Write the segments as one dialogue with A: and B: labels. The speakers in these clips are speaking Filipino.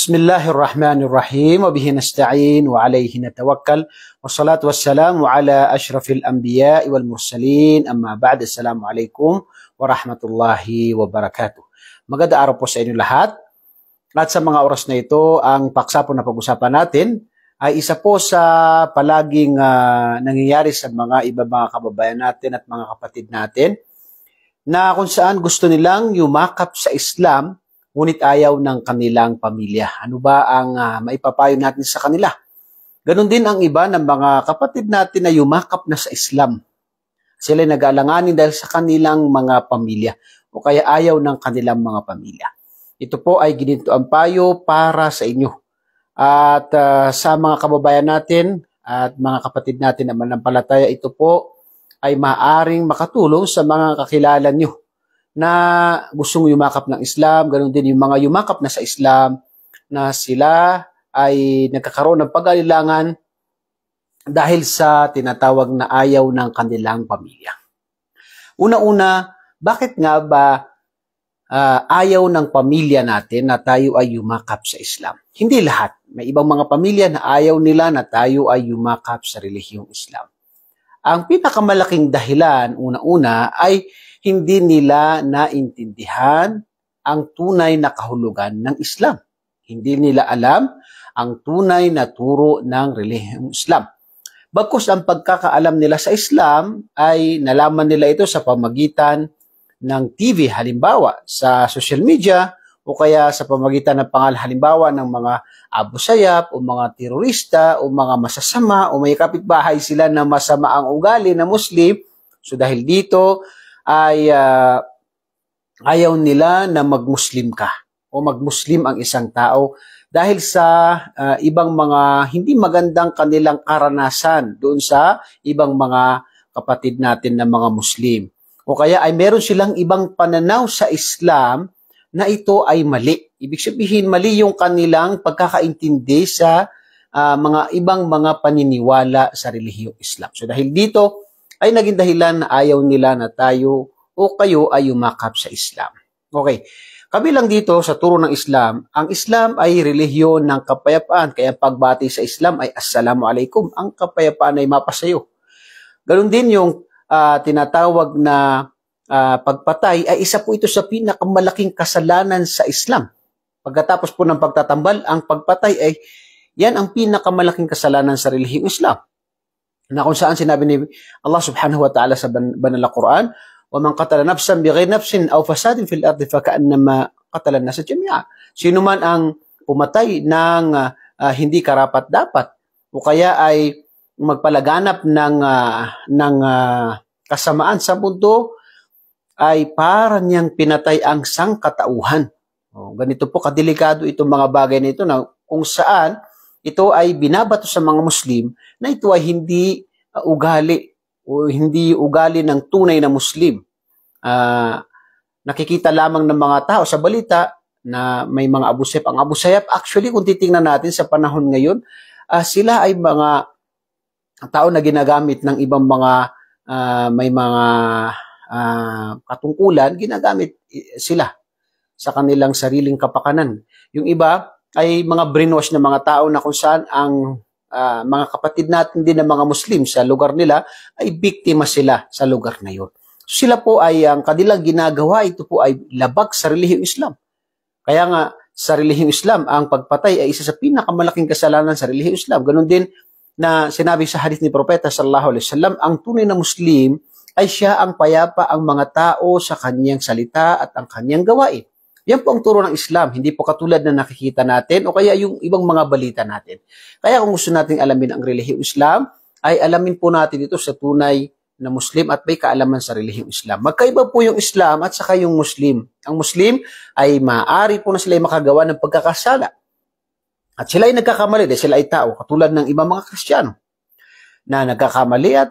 A: Bismillahirrahmanirrahim. Wa bihi nasta'in wa alayhi natawakkal. Wassalatu wassalamu ala ashrafil anbiya'i wal mursalin. Amma ba'd. Assalamualaikum warahmatullahi wabarakatuh. Magandang araw po sa inyo lahat. At sa mga oras na ito, ang paksa po na pag-usapan natin ay isa po sa palaging nangyayari sa mga mga kababayan natin at mga kapatid natin na kung saan gusto nilang yumakap sa Islam ngunit ayaw ng kanilang pamilya. Ano ba ang maipapayo natin sa kanila? Ganon din ang iba ng mga kapatid natin na yumakap na sa Islam. Sila nag-aalanganin dahil sa kanilang mga pamilya o kaya ayaw ng kanilang mga pamilya. Ito po ay gininto ang payo para sa inyo. At sa mga kababayan natin at mga kapatid natin na manampalataya, ito po ay maaaring makatulong sa mga kakilala nyo na gustong yumakap ng Islam. Ganon din yung mga yumakap na sa Islam na sila ay nagkakaroon ng pag-alilangan dahil sa tinatawag na ayaw ng kanilang pamilya. Una-una, bakit nga ba ayaw ng pamilya natin na tayo ay yumakap sa Islam? Hindi lahat. May ibang mga pamilya na ayaw nila na tayo ay yumakap sa relihiyong Islam. Ang pinakamalaking dahilan, una-una, ay hindi nila naintindihan ang tunay na kahulugan ng Islam. Hindi nila alam ang tunay na turo ng relihiyong Islam. Bagkus ang pagkakaalam nila sa Islam ay nalaman nila ito sa pamagitan ng TV, halimbawa sa social media, o kaya sa pamagitan ng halimbawa ng mga Abu Sayyaf o mga terorista o mga masasama o may kapitbahay sila na masama ang ugali na Muslim. So dahil dito ay ayaw nila na mag-Muslim ka o mag-Muslim ang isang tao dahil sa ibang mga hindi magandang kanilang karanasan doon sa ibang mga kapatid natin na mga Muslim. O kaya ay meron silang ibang pananaw sa Islam na ito ay mali. Ibig sabihin, mali yung kanilang pagkakaintindi sa mga ibang mga paniniwala sa relihiyong Islam. So dahil dito, ay naging dahilan na ayaw nila na tayo o kayo ay yumakap sa Islam. Okay. Kabilang dito sa turo ng Islam, ang Islam ay relihiyon ng kapayapaan. Kaya pagbati sa Islam ay Assalamualaikum. Ang kapayapaan ay mapasayo. Ganon din yung tinatawag na pagpatay ay isa po ito sa pinakamalaking kasalanan sa Islam. Pagkatapos po ng pagtatambal, ang pagpatay ay yan ang pinakamalaking kasalanan sa relihiyong Islam. Na kung saan sinabi ni Allah subhanahu wa ta'ala sa banal na Quran, وَمَنْ قَتَلَ نَفْسًا بِغَيْرِ نَفْسٍ أَوْ فَسَادٍ فِي الْأَرْضِ فَكَأَنَّمَا قَتَلَ النَّاسَ جَمِيعًا. Sino man ang pumatay ng hindi karapat-dapat o kaya ay magpalaganap ng kasamaan sa mundo, ay para niyang pinatay ang sangkatauhan. Ganito po kadelikado itong mga bagay nito na kung saan ito ay binabato sa mga Muslim na ito ay hindi ugali o hindi ugali ng tunay na Muslim. Nakikita lamang ng mga tao sa balita na may mga Abu Sayyaf. Ang Abu Sayyaf, actually, kung titingnan natin sa panahon ngayon, sila ay mga tao na ginagamit ng ibang mga may mga katungkulan, ginagamit sila sa kanilang sariling kapakanan. Yung iba ay mga brainwash na mga tao na kung saan ang mga kapatid natin din na mga Muslim sa lugar nila ay biktima sila sa lugar na yun. Sila po ay ang kanilang ginagawa, ito po ay labag sa relihiyong Islam. Kaya nga sa relihiyong Islam, ang pagpatay ay isa sa pinakamalaking kasalanan sa relihiyong Islam. Ganon din na sinabi sa hadith ni Propeta sallallahu alaihi wasallam, ang tunay na Muslim ay siya ang payapa ang mga tao sa kanyang salita at ang kanyang gawain. Yan po ang turo ng Islam, hindi po katulad na nakikita natin o kaya yung ibang mga balita natin. Kaya kung gusto nating alamin ang relihiyong Islam, ay alamin po natin ito sa tunay na Muslim at may kaalaman sa relihiyong Islam. Magkaiba po yung Islam at saka yung Muslim. Ang Muslim ay maaari po na sila makagawa ng pagkakasala. At sila ay nagkakamali dahil sila ay tao, katulad ng ibang mga Kristiyano na nagkakamali at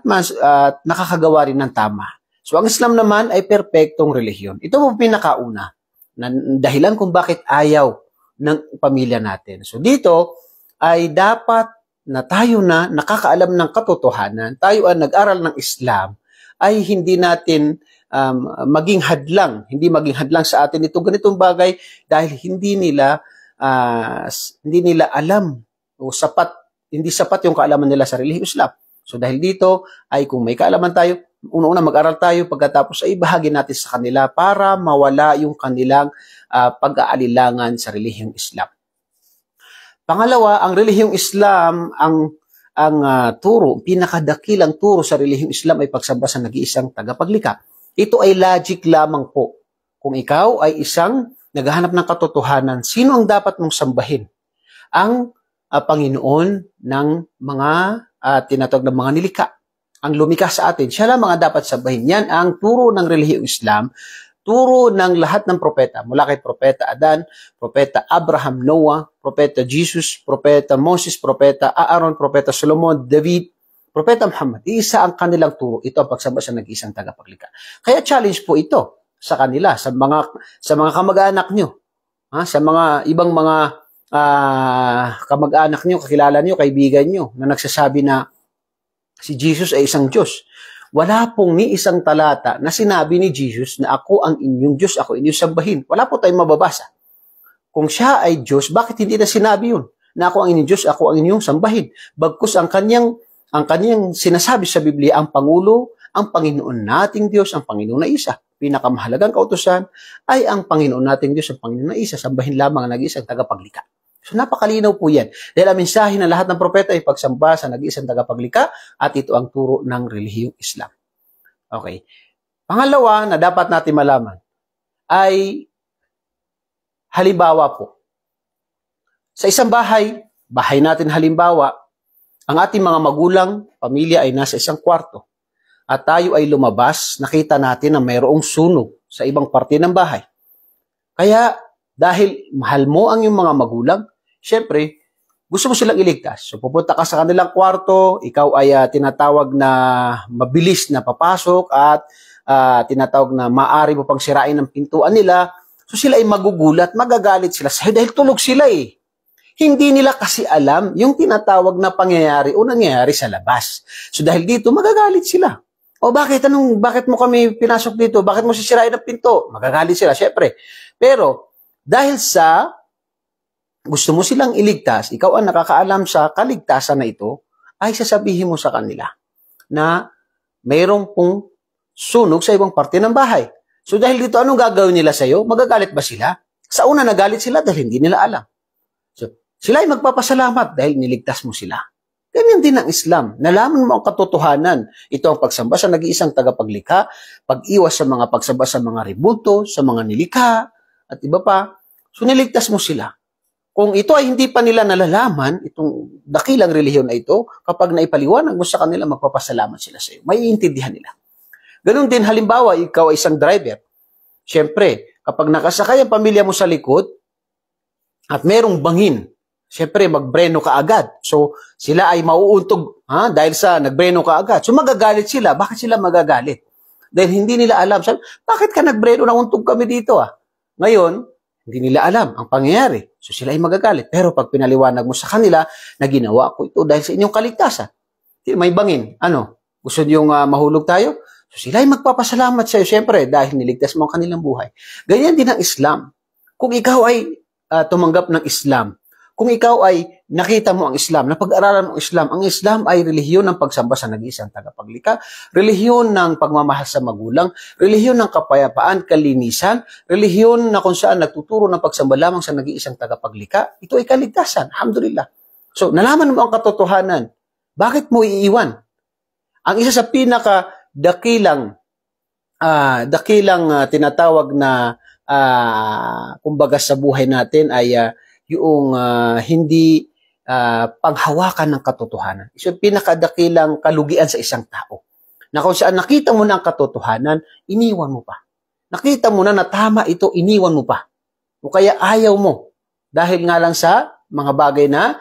A: nakakagawa rin ng tama. So ang Islam naman ay perpektong relihiyon. Ito po pinakauna na dahilan kung bakit ayaw ng pamilya natin. So dito ay dapat na tayo na nakakaalam ng katotohanan, tayo ang nag-aral ng Islam, ay hindi natin hindi maging hadlang sa atin ito ganitong bagay dahil hindi nila hindi nila alam o hindi sapat yung kaalaman nila sa relihiyong Islam. So dahil dito ay kung may kaalaman tayo, una-una mag-aral tayo, pagkatapos ay bahagi natin sa kanila para mawala yung kanilang pag-aalilangan sa relihiyong Islam. Pangalawa, ang relihiyong Islam, ang pinakadakilang turo sa relihiyong Islam ay pagsamba sa nag-iisang tagapaglikha. Ito ay logic lamang po. Kung ikaw ay isang naghahanap ng katotohanan, sino ang dapat mong sambahin? Ang Panginoon ng mga tinatawag na mga nilikha. Ang lumikha sa atin, siya lang mga dapat sambahin. Yan ang turo ng relihiyong Islam, turo ng lahat ng propeta, mula kay Propeta Adan, Propeta Abraham, Noah, Propeta Jesus, Propeta Moses, Propeta Aaron, Propeta Solomon, David, Propeta Muhammad. Isa ang kanilang turo. Ito ang pagsamba sa nag-iisang tagapaglikha. Kaya challenge po ito sa kanila, sa mga kamag-anak nyo, sa mga ibang mga kamag-anak nyo, kakilala nyo, kaibigan nyo, na nagsasabi na si Jesus ay isang Diyos. Wala pong ni isang talata na sinabi ni Jesus na ako ang inyong Diyos, ako inyong sambahin. Wala po tayong mababasa. Kung siya ay Diyos, bakit hindi na sinabi yun? Na ako ang inyong Diyos, ako ang inyong sambahin. Bagkus ang kanyang sinasabi sa Biblia, ang Pangulo, ang Panginoon nating Diyos, ang Panginoon na isa. Pinakamahalagang kautusan ay ang Panginoon nating Diyos, ang Panginoon na isa. Sambahin lamang ang nag-iisang tagapaglikha. So napakalinaw po yan. Dahil ang mensahe ng lahat ng propeta ay pagsamba sa nag-iisang tagapaglikha at ito ang turo ng relihiyong Islam. Okay. Pangalawa na dapat natin malaman ay halimbawa po. Sa isang bahay natin halimbawa, ang ating mga magulang, pamilya ay nasa isang kwarto. At tayo ay lumabas, nakita natin na mayroong sunog sa ibang parte ng bahay. Kaya dahil mahal mo ang iyong mga magulang, syempre, gusto mo silang iligtas. So pupunta ka sa kanilang kwarto, ikaw ay tinatawag na mabilis na papasok at tinatawag na maaari mo pang sirain ang pintuan nila. So sila ay magugulat, magagalit sila sa'yo dahil tulog sila eh. Hindi nila kasi alam yung tinatawag na pangyayari o nangyayari sa labas. So dahil dito, magagalit sila. O bakit mo kami pinasok dito? Bakit mo sisirain ang pinto? Magagalit sila, syempre. Pero dahil sa gusto mo silang iligtas, ikaw ang nakakaalam sa kaligtasan na ito, ay sasabihin mo sa kanila na mayroong pong sunog sa ibang parte ng bahay. So dahil dito, anong gagawin nila sa'yo? Magagalit ba sila? Sa una, nagalit sila dahil hindi nila alam. So sila ay magpapasalamat dahil niligtas mo sila. Ganyan din ang Islam. Nalaman mo ang katotohanan. Ito ang pagsamba sa nag-iisang tagapaglikha, pag-iwas sa mga pagsamba sa mga rebulto, sa mga nilikha, at iba pa. So niligtas mo sila. Kung ito ay hindi pa nila nalalaman, itong dakilang relihiyon na ito, kapag naipaliwanag mo sa kanila, magpapasalamat sila sa iyo. May iintindihan nila. Ganun din, halimbawa, ikaw ay isang driver. Siyempre, kapag nakasakay ang pamilya mo sa likod, at merong bangin, siyempre, magbreno ka agad. So, sila ay mauuntog dahil sa nagbreno ka agad. So, magagalit sila. Bakit sila magagalit? Dahil hindi nila alam. Sabi, bakit ka nagbreno? Nauntog kami dito Ngayon, hindi nila alam ang pangyayari. So, sila ay magagalit. Pero pag pinaliwanag mo sa kanila na ginawa ko ito dahil sa inyong kaligtasan. May bangin. Gusto niyong mahulog tayo? So, sila ay magpapasalamat sa iyo. Siyempre, dahil niligtas mo ang kanilang buhay. Ganyan din ang Islam. Kung ikaw ay tumanggap ng Islam, kung ikaw ay nakita mo ang Islam, napag-aralan mo ang Islam ay relihiyon ng pagsamba sa nag-iisang tagapaglikha, relihiyon ng pagmamahal sa magulang, relihiyon ng kapayapaan, kalinisan, relihiyon na kung saan nagtuturo ng pagsamba lamang sa nag-iisang tagapaglikha. Ito ay kaligtasan. Alhamdulillah. So, nalaman mo ang katotohanan. Bakit mo iiwan? Ang isa sa pinaka-dakilang tinatawag na kumbaga sa buhay natin ay yung hindi panghawakan ng katotohanan. So, pinakadakilang kalugian sa isang tao. Na kung saan nakita mo na ang katotohanan, iniwan mo pa. Nakita mo na tama ito, iniwan mo pa. O kaya ayaw mo. Dahil nga lang sa mga bagay na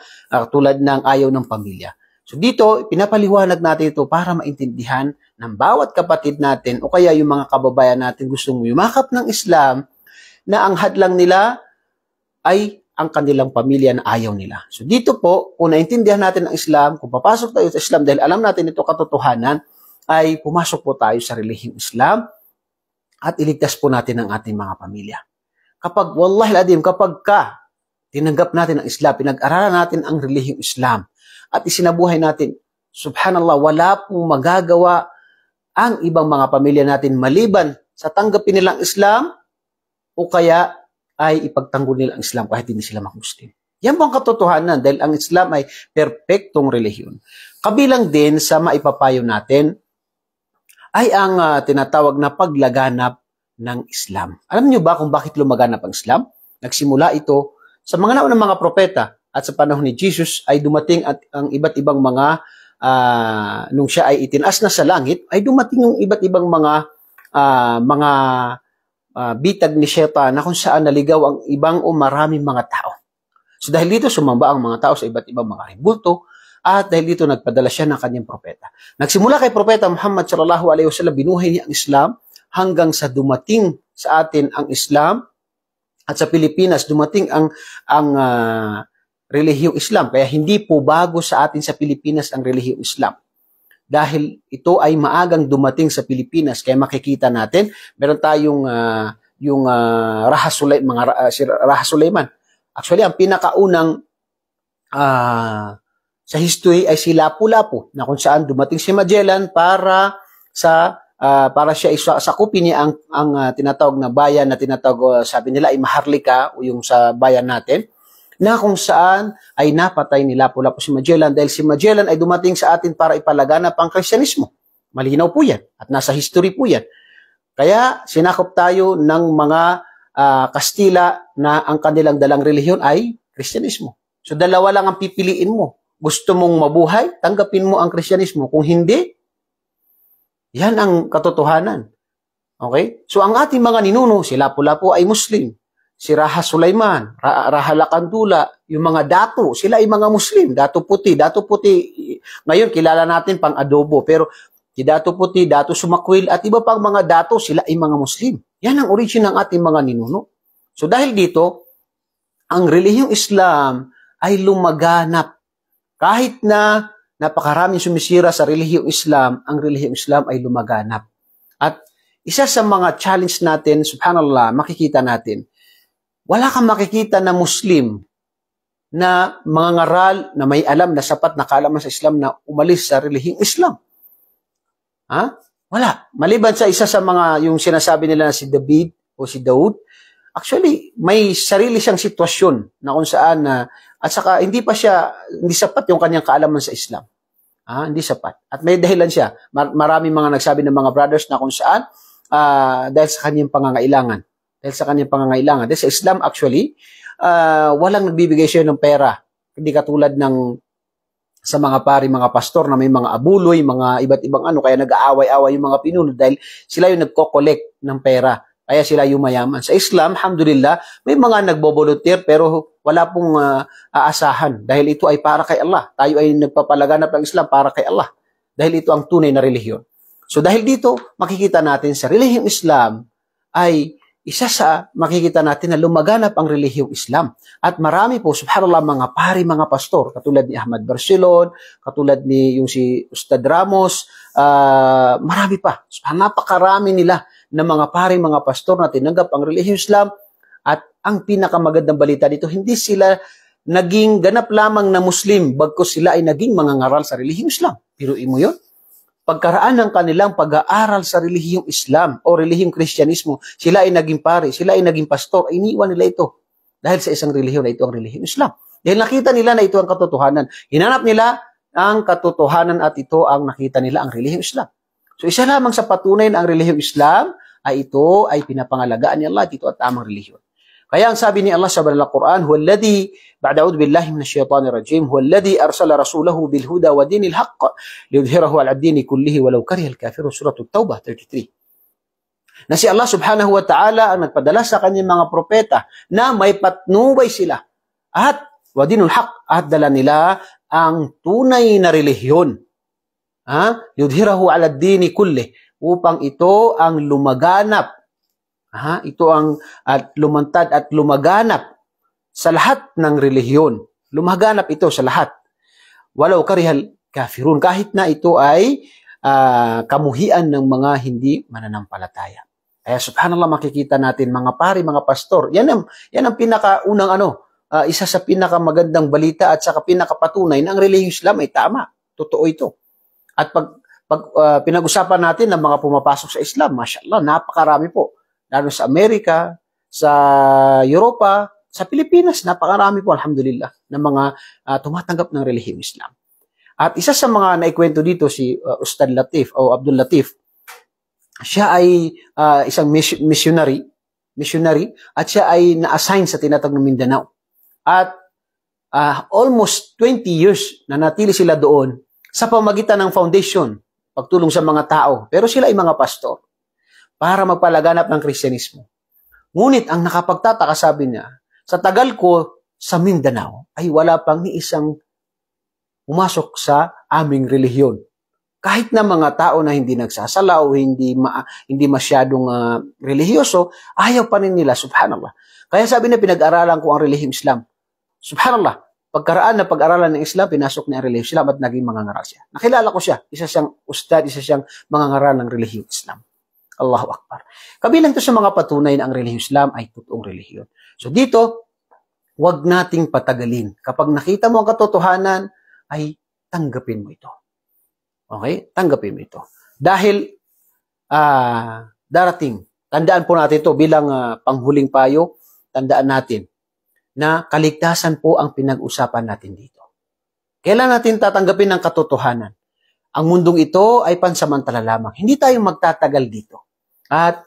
A: tulad ng ayaw ng pamilya. So dito, pinapaliwanag natin ito para maintindihan ng bawat kapatid natin o kaya yung mga kababayan natin gustong yumakap ng Islam na ang hadlang nila ay ang kanilang pamilya na ayaw nila. So dito po, kung naintindihan natin ang Islam, kung papasok tayo sa Islam dahil alam natin ito katotohanan, ay pumasok po tayo sa relihiyong Islam at iligtas po natin ang ating mga pamilya. Wallahi adim, kapag ka tinanggap natin ang Islam, pinag-aralan natin ang relihiyong Islam, at isinabuhay natin, subhanallah, wala pong magagawa ang ibang mga pamilya natin maliban sa tanggapin nilang Islam o kaya ay ipagtanggol nila ang Islam kahit hindi sila Muslim. Yan po ang katotohanan dahil ang Islam ay perpektong relihiyon. Kabilang din sa maipapayo natin ay ang tinatawag na paglaganap ng Islam. Alam niyo ba kung bakit lumaganap ang Islam? Nagsimula ito sa mga naunang mga propeta at sa panahon ni Jesus ay dumating at ang iba't ibang mga nung siya ay itinaas na sa langit, ay dumating yung iba't ibang mga bitag ni Shaitan na kung saan naligaw ang ibang o maraming mga tao. So dahil dito sumamba ang mga tao sa iba't ibang mga ribulto at dahil dito nagpadala siya ng kanyang propeta. Nagsimula kay Propeta Muhammad sallallahu alaihi wasallam, binuhay niya ang Islam hanggang sa dumating sa atin ang Islam at sa Pilipinas dumating ang relihiyong Islam. Kaya hindi po bago sa atin sa Pilipinas ang relihiyong Islam. Dahil ito ay maagang dumating sa Pilipinas. Kaya makikita natin, meron tayong yung Raha Sulaiman. Actually, ang pinakaunang sa history ay si Lapu-Lapu, na kung saan dumating si Magellan para siya sakupin niya ang tinatawag na bayan na tinatawag, sabi nila ay Maharlika, o yung sa bayan natin, na kung saan ay napatay ni Lapu-Lapu si Magellan dahil si Magellan ay dumating sa atin para ipalaganap ang Kristyanismo. Malinaw po yan at nasa history po yan. Kaya sinakop tayo ng mga Kastila na ang kanilang dalang relihiyon ay Kristyanismo. So dalawa lang ang pipiliin mo. Gusto mong mabuhay, tanggapin mo ang Kristyanismo. Kung hindi, yan ang katotohanan. Okay? So ang ating mga ninuno, si Lapu-Lapu ay Muslim. Si Raha Sulaiman, Raha Lakandula, yung mga dato, sila ay mga Muslim. Dato Puti, ngayon kilala natin pang adobo, pero si Dato Puti, Dato Sumakwil, at iba pang mga dato, sila ay mga Muslim. Yan ang origin ng ating mga ninuno. So dahil dito, ang relihiyong Islam ay lumaganap. Kahit na napakaraming sumisira sa relihiyong Islam, ang relihiyong Islam ay lumaganap. At isa sa mga challenge natin, subhanallah, makikita natin, wala kang makikita na Muslim na mga ngaral na may alam na sapat na kaalaman sa Islam na umalis sa relihiyong Islam. Ha? Wala. Maliban sa isa sa mga yung sinasabi nila na si David o si Daud, actually may sarili siyang sitwasyon na kung saan at saka hindi sapat yung kanyang kaalaman sa Islam. Hindi sapat. At may dahilan siya. Maraming mga nagsabi ng mga brothers na kung saan dahil sa kanyang pangangailangan. Dahil sa Islam actually, walang nagbibigay siya ng pera. Hindi katulad ng sa mga pari, mga pastor na may mga abuloy, mga iba't ibang kaya nag-aaway-away yung mga pinuno dahil sila yung nagko-collect ng pera. Kaya sila yung mayaman. Sa Islam, alhamdulillah, may mga nagbo-volunteer pero wala pong aasahan dahil ito ay para kay Allah. Tayo ay nagpapalaganap ng Islam para kay Allah. Dahil ito ang tunay na relihiyon. So dahil dito, makikita natin sa relihiyong Islam ay isa sa makikita natin na lumaganap ang relihiyong Islam. At marami po, subhanallah, mga pari, mga pastor, katulad ni Ahmad Barcelon, katulad ni yung si Ustad Ramos, marami pa. Napakarami nila na mga pari, mga pastor na tinanggap ang relihiyong Islam. At ang pinakamagandang balita dito, hindi sila naging ganap lamang na Muslim, bagkus sila ay naging mga ngaral sa relihiyong Islam. Piruin mo yun? Pagkaraan ng kanilang pag-aaral sa relihiyong Islam o relihiyong Kristyanismo, sila ay naging pari, sila ay naging pastor, ay iniwan nila ito. Dahil sa isang relihiyon na ito ang relihiyong Islam. Dahil nakita nila na ito ang katotohanan. Hinanap nila ang katotohanan at ito ang nakita nila ang relihiyong Islam. So isa lamang sa patunay na ang relihiyong Islam ay ito ay pinapangalagaan ni Allah, ito at tamang relihiyon. Kaya ang sabi ni Allah sa banal na Quran, huwalladhi, ba'da a'udhu billahi minash shaitanir rajim, huwalladhi arsala rasulahu bil huda wa dinil haqq liyudhhirahu 'ala ad-dini kullihi walau karihal kafirun. Surah At-Taubah 33. Na si Allah subhanahu wa ta'ala ang nagpadala sa kanyang mga propeta na may patnubay sila at wa dinul haqq, at dala nila ang tunay na relihiyon. Liyudhhirahu 'ala ad-dini kullihi, upang ito ang lumaganap. Ito ang lumantad at lumaganap sa lahat ng relihiyon. Lumaganap ito sa lahat. Walau karihal kafirun, kahit na ito ay kamuhian ng mga hindi mananampalataya. Kaya subhanallah, makikita natin mga pari, mga pastor. Yan ang pinakaunang isa sa pinakamagandang balita at saka pinakapatunay na ang relihiyong Islam ay tama. Totoo ito. At pag pinag-usapan natin ng mga pumapasok sa Islam, mashallah, napakarami po. Lalo sa Amerika, sa Europa, sa Pilipinas, napakarami po, alhamdulillah, ng mga tumatanggap ng relihiyong Islam. At isa sa mga naikwento dito, si Ustad Latif o Abdul Latif, siya ay isang missionary, at siya ay na-assign sa tinatawag na Mindanao. At almost 20 years na natili sila doon sa pamagitan ng foundation, pagtulong sa mga tao. Pero sila ay mga pastor para magpalaganap ng Kristyanismo. Ngunit ang nakapagtataka, sabi niya, sa tagal ko sa Mindanao ay wala pang ni isang pumasok sa aming relihiyon. Kahit na mga tao na hindi nagsasala o hindi masyadong relihiyoso, ayaw pa rin nila, subhanallah. Kaya sabi niya, pinag-aralan ko ang relihiyong Islam. Subhanallah, pagkaraan na pag-aralan ng Islam, pinasok niya ang relihiyong Islam at naging mangangaral siya. Nakilala ko siya, isa siyang ustad, isa siyang mangangaral ng relihiyong Islam. Allahu Akbar. Kabilang to sa mga patunay na ang relihiyong Islam ay totoong relihiyon. So dito, huwag nating patagalin. Kapag nakita mo ang katotohanan, ay tanggapin mo ito. Okay? Tanggapin mo ito. Dahil darating, tandaan po natin ito bilang panghuling payo, tandaan natin na kaligtasan po ang pinag-usapan natin dito. Kailan natin tatanggapin ang katotohanan? Ang mundong ito ay pansamantala lamang. Hindi tayo magtatagal dito. At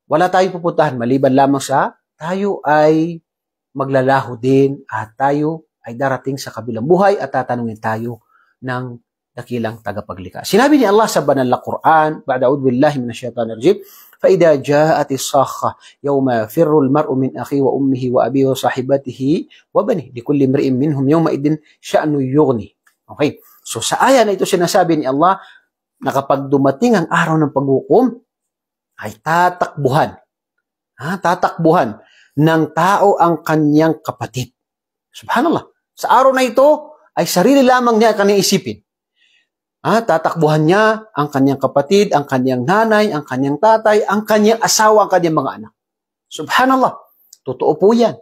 A: wala tayong pupuntahan maliban lamang sa tayo ay maglalaho din at tayo ay darating sa kabilang buhay at tatanungin tayo ng dakilang tagapaglikha. Sinabi ni Allah sa banal na Quran, ba'da a'udhu billahi minasyaitanir rajim, فَإِذَا جَاءَتِ الصَّاخَّةُ يَوْمَ يَفِرُّ الْمَرْءُ مِنْ أَخِيهِ وَأُمِّهِ وَأَبِيهِ وَصَاحِبَتِهِ وَبَنِيهِ لِكُلِّ امْرِئٍ مِّنْهُمْ يَوْمَئِذٍ شَأْنٌ يُغْنِيهِ. Okay. So sa aya na ito sinasabi ni Allah na kapag dumating ang araw ng paghukom, ay tatakbuhan ng tao ang kanyang kapatid. Subhanallah. Sa araw na ito, ay sarili lamang niya ang kanyang isipin. Tatakbuhan niya ang kanyang kapatid, ang kanyang nanay, ang kanyang tatay, ang kanyang asawa, ang kanyang mga anak. Subhanallah. Totoo po yan.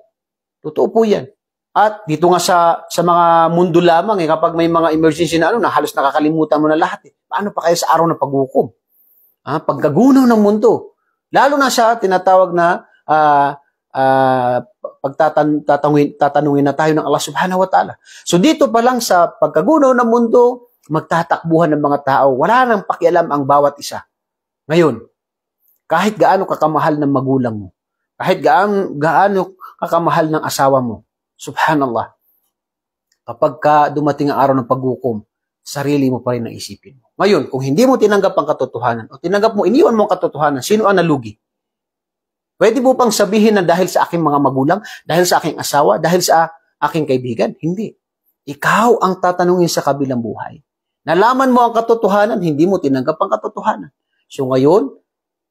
A: Totoo po yan. At dito nga sa mga mundo lamang, kapag may mga emergency na na halos nakakalimutan mo na lahat. Paano pa kaya sa araw ng paghukom? Pagkagunaw ng mundo. Lalo na sa tinatawag na tatanungin na tayo ng Allah subhanahu wa ta'ala. So dito pa lang sa pagkagunaw ng mundo, magtatakbuhan ng mga tao. Wala nang pakialam ang bawat isa. Ngayon, kahit gaano kakamahal ng magulang mo, kahit gaano kakamahal ng asawa mo, subhanallah, kapag dumating ang araw ng paghukom, sarili mo pa rin ang isipin mo. Ngayon, kung hindi mo tinanggap ang katotohanan, o tinanggap mo, iniwan mo ang katotohanan, sino ang nalugi? Pwede mo pang sabihin na dahil sa aking mga magulang, dahil sa aking asawa, dahil sa aking kaibigan? Hindi. Ikaw ang tatanungin sa kabilang buhay. Nalaman mo ang katotohanan, hindi mo tinanggap ang katotohanan. So ngayon,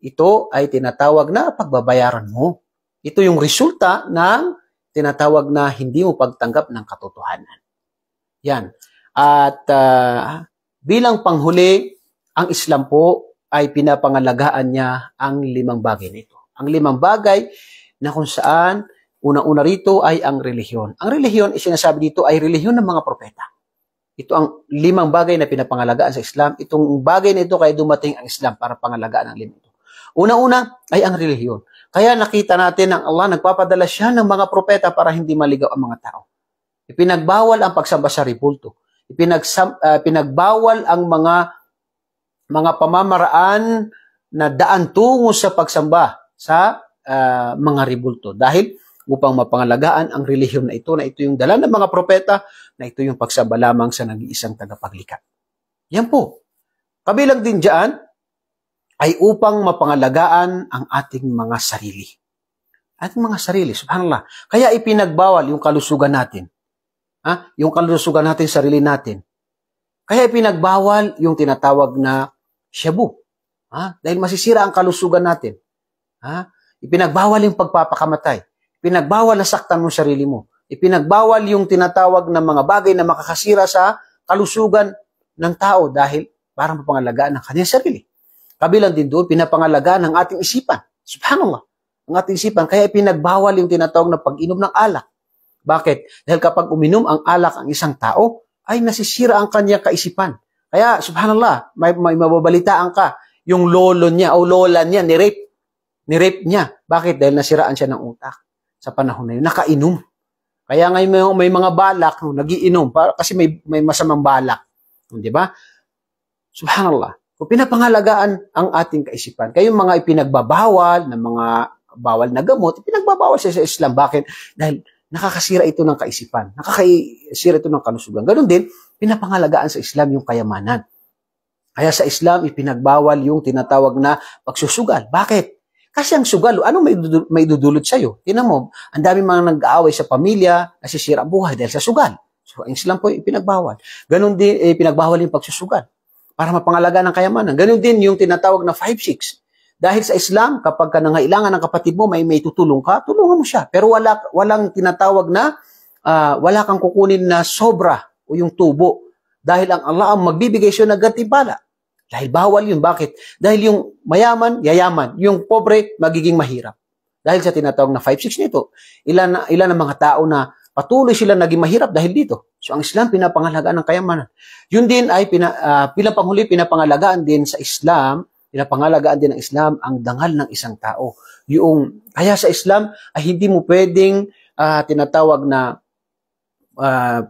A: ito ay tinatawag na pagbabayaran mo. Ito yung resulta ng tinatawag na hindi mo pagtanggap ng katotohanan. Yan. At bilang panghuli, ang Islam po ay pinapangalagaan niya ang 5 bagay nito. Ang 5 bagay na kung saan una-una rito ay ang relihiyon. Ang relihiyon, sinasabi dito, ay relihiyon ng mga propeta. Ito ang 5 bagay na pinapangalagaan sa Islam. Itong bagay na ito kaya dumating ang Islam para pangalagaan ang 5 ito. Una-una ay ang relihiyon. Kaya nakita natin ang Allah nagpapadala siya ng mga propeta para hindi maligaw ang mga tao. Ipinagbawal ang pagsamba sa ribulto. Pinagbawal ang mga pamamaraan na daan tungo sa pagsamba sa mga ribulto. Dahil upang mapangalagaan ang relihiyon na ito yung dala ng mga propeta, na ito yung pagsamba lamang sa nag-iisang tagapaglikha. Yan po. Kabilang din dyan ay upang mapangalagaan ang ating mga sarili. Ating mga sarili, subhanallah. Kaya ipinagbawal yung kalusugan natin. Yung kalusugan natin, sarili natin. Kaya ipinagbawal yung tinatawag na shabu. Dahil masisira ang kalusugan natin. Ipinagbawal yung pagpapakamatay. Ipinagbawal na saktan mo sarili mo. Ipinagbawal yung tinatawag na mga bagay na makakasira sa kalusugan ng tao dahil para mapangalagaan ng kanyang sarili. Kabilang din doon, pinapangalagaan ng ating isipan. Subhanallah. Ang ating isipan. Kaya ipinagbawal yung tinatawag na pag-inom ng alak. Bakit? Dahil kapag uminom ang alak ang isang tao, ay nasisira ang kanyang kaisipan. Kaya, subhanallah, may mababalitaan ka, yung lolo niya o lola niya, ni-rape niya. Bakit? Dahil nasiraan siya ng utak sa panahon na yun. Nakainom. Kaya ngayon may mga balak, nagiinom, kasi may masamang balak. Di ba? Subhanallah. Kung pinapangalagaan ang ating kaisipan, kayong mga ipinagbabawal ng mga bawal na gamot, ipinagbabawal siya sa Islam. Bakit? Dahil nakakasira ito ng kaisipan. Nakakasira ito ng kalusugan. Ganun din, pinapangalagaan sa Islam yung kayamanan. Kaya sa Islam, ipinagbawal yung tinatawag na pagsusugal. Bakit? Kasi ang sugal, ano may dudulot sa'yo? Tingnan mo, ang dami mga nag-aaway sa pamilya, nasisira ang buhay dahil sa sugal. So, ang Islam po ipinagbawal. Ganun din, ipinagbawal yung pagsusugal para mapangalagaan ng kayamanan. Ganun din yung tinatawag na 5-6. Dahil sa Islam, kapag ka nangailangan ng kapatid mo, may tutulong ka, tulungan mo siya. Pero walang tinatawag na, wala kang kukunin na sobra o yung tubo. Dahil ang Allah ang magbibigay siya ng gantimpala. Dahil bawal yun. Bakit? Dahil yung mayaman, yayaman. Yung pobre, magiging mahirap. Dahil sa tinatawag na 5-6 nito, ilan ang mga tao na patuloy sila naging mahirap dahil dito. So, ang Islam, pinapangalagaan ng kayamanan. Yun din ay, bilang panghuli, pinapangalagaan din sa Islam, pinapangalagaan din ng Islam ang dangal ng isang tao. Kaya sa Islam, ay hindi mo pwedeng tinatawag na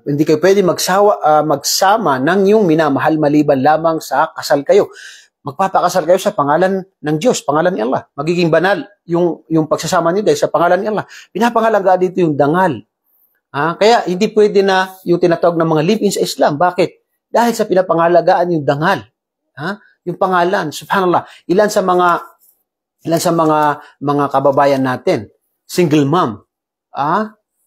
A: hindi kayo pwede magsama ng iyong minamahal maliban lamang sa kasal kayo. Magpapakasal kayo sa pangalan ng Diyos, pangalan ni Allah. Magiging banal yung pagsasama niyo dahil sa pangalan ni Allah. Pinapangalagaan dito yung dangal. Kaya hindi pwede na yung tinatawag ng mga live-in sa Islam. Bakit? Dahil sa pinapangalagaan yung dangal. Yung pangalan, subhanallah. Ilan sa mga kababayan natin, single mom.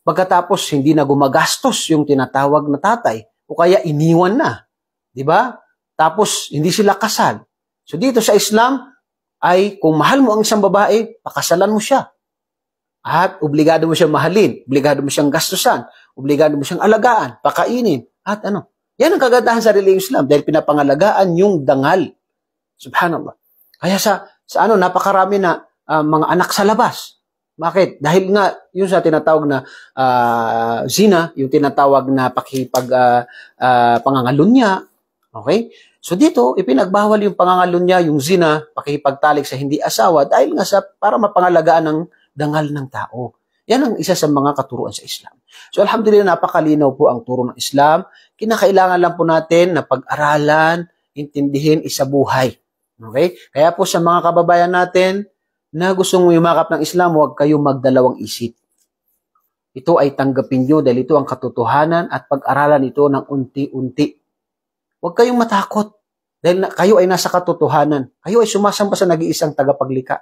A: Pagkatapos hindi na gumagastos yung tinatawag na tatay o kaya iniwan na. 'Di ba? Tapos hindi sila kasal. So dito sa Islam ay kung mahal mo ang isang babae, pakasalan mo siya. At obligado mo siyang mahalin, obligado mo siyang gastusan, obligado mo siyang alagaan, pakainin, at ano. Yan ang kagandahan sa relihiyong Islam dahil pinapangalagaan yung dangal. Subhanallah. Kaya sa napakarami na mga anak sa labas. Bakit? Dahil nga, yung sa tinatawag na zina, yung tinatawag na pangangalunya. Okay? So dito, ipinagbawal yung pangangalunya, yung zina, pakipagtalik sa hindi asawa, dahil nga para mapangalagaan ng dangal ng tao. Yan ang isa sa mga katuruan sa Islam. So alhamdulillah, napakalinaw po ang turo ng Islam. Kinakailangan lang po natin na pag-aralan, intindihin, isabuhay. Okay? Kaya po sa mga kababayan natin, na gustong yumakap ng Islam, huwag kayong magdalawang isip. Ito ay tanggapin nyo dahil ito ang katotohanan at pag-aralan ito ng unti-unti. Huwag kayong matakot dahil kayo ay nasa katotohanan. Kayo ay sumasamba sa nag-iisang tagapaglikha.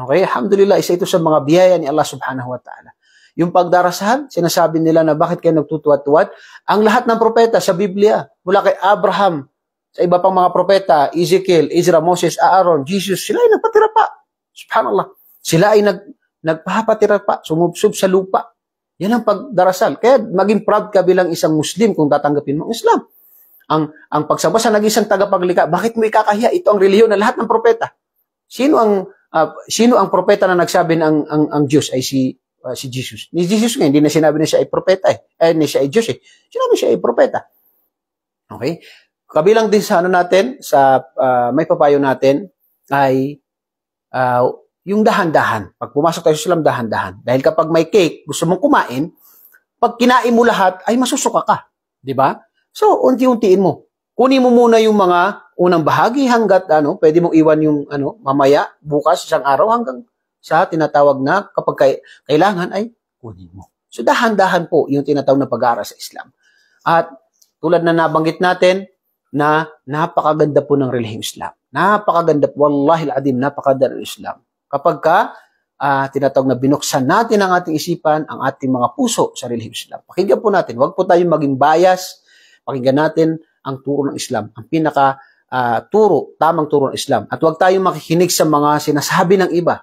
A: Okay? Alhamdulillah, isa ito sa mga biyaya ni Allah subhanahu wa ta'ala. Yung pagdarasal, sinasabi nila na bakit kayo nagtutuwad-tuwad? Ang lahat ng propeta sa Biblia, mula kay Abraham, sa iba pang mga propeta, Ezekiel, Ezra, Moses, Aaron, Jesus, sila ay nagpatira pa. Subhanallah. Sila ay nagpapatira pa, sumubsob sa lupa. Yan ang pagdarasal. Kaya maging proud ka bilang isang Muslim kung tatanggapin mo ang Islam. Ang pagsamba sa nag-isang tagapaglikha, bakit mo ikakahiya? Ito ang relihiyon ng lahat ng propeta. Sino ang propeta na nagsabi na ang Diyos ay si Jesus? Ni Jesus nga, hindi na sinabi na siya ay propeta hindi siya ay Diyos Sinabi siya ay propeta. Okay? Kabilang din sa natin, sa may papayo natin, ay yung dahan-dahan. Pag pumasok tayo sa Islam, dahan-dahan. Dahil kapag may cake, gusto mong kumain, pag kinain mo lahat, ay masusuka ka. Diba? So, unti-untiin mo. Kunin mo muna yung mga unang bahagi hanggat, pwede mong iwan yung, mamaya, bukas, isang araw, hanggang sa tinatawag na kapag kailangan ay kunin mo. So, dahan-dahan po yung tinatawag na pag-aaral sa Islam. At tulad na nabanggit natin, na napakaganda po ng relihiyong Islam. Napakaganda po, wallahi al-adim, napakaganda ng Islam. Kapag tinatawag na binuksan natin ang ating isipan, ang ating mga puso sa relihiyong Islam. Pakinggan po natin, huwag po tayong maging bias, pakinggan natin ang turo ng Islam, ang tamang turo ng Islam. At huwag tayong makikinig sa mga sinasabi ng iba,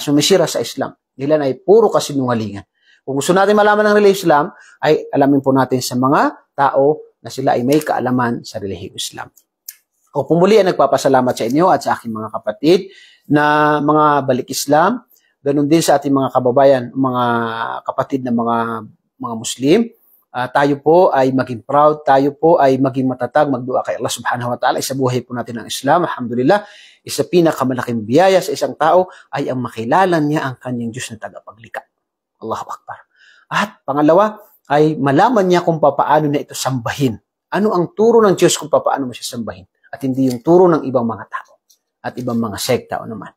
A: sumisira sa Islam. Nila ay puro kasinungalingan. Kung gusto natin malaman ng relihiyong Islam, ay alamin po natin sa mga tao na sila ay may kaalaman sa relihiyong Islam. O pumuli ay nagpapasalamat sa inyo at sa aking mga kapatid na mga balik Islam, ganun din sa ating mga kababayan, mga kapatid na mga mga Muslim, tayo po ay maging proud, tayo po ay maging matatag, magdua kay Allah subhanahu wa ta'ala. Isa buhay po natin ng Islam, alhamdulillah. Isa pinakamalaking biyaya sa isang tao ay ang makilala niya ang kanyang Diyos na tagapaglikha. Allahu Akbar. At pangalawa ay malaman niya kung paano na ito sambahin. Ano ang turo ng Diyos kung paano mo siya sambahin. At hindi yung turo ng ibang mga tao at ibang mga sekta o naman.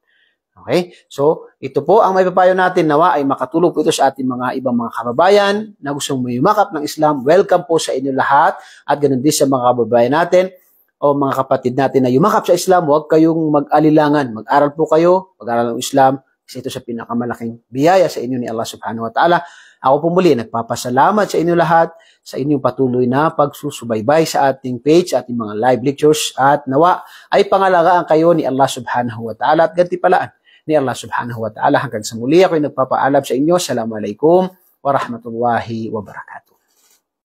A: Okay? So, ito po ang may papayo natin. Nawa ay makatulong po ito sa ating mga ibang mga kababayan na gustong mayumakap ng Islam. Welcome po sa inyo lahat at ganun din sa mga kababayan natin o mga kapatid natin na yumakap sa Islam. Huwag kayong mag-alilangan. Mag-aral po kayo, mag-aral ng Islam. Kasi ito sa pinakamalaking biyaya sa inyo ni Allah subhanahu wa ta'ala. Ako po muli, nagpapasalamat sa inyo lahat sa inyong patuloy na pagsusubaybay sa ating page, ating mga live lectures at nawa ay pangalagaan kayo ni Allah subhanahu wa ta'ala at gantipalaan ni Allah subhanahu wa ta'ala. Hanggang sa muli, ako'y nagpapaalam sa inyo. Assalamualaikum warahmatullahi wabarakatuh.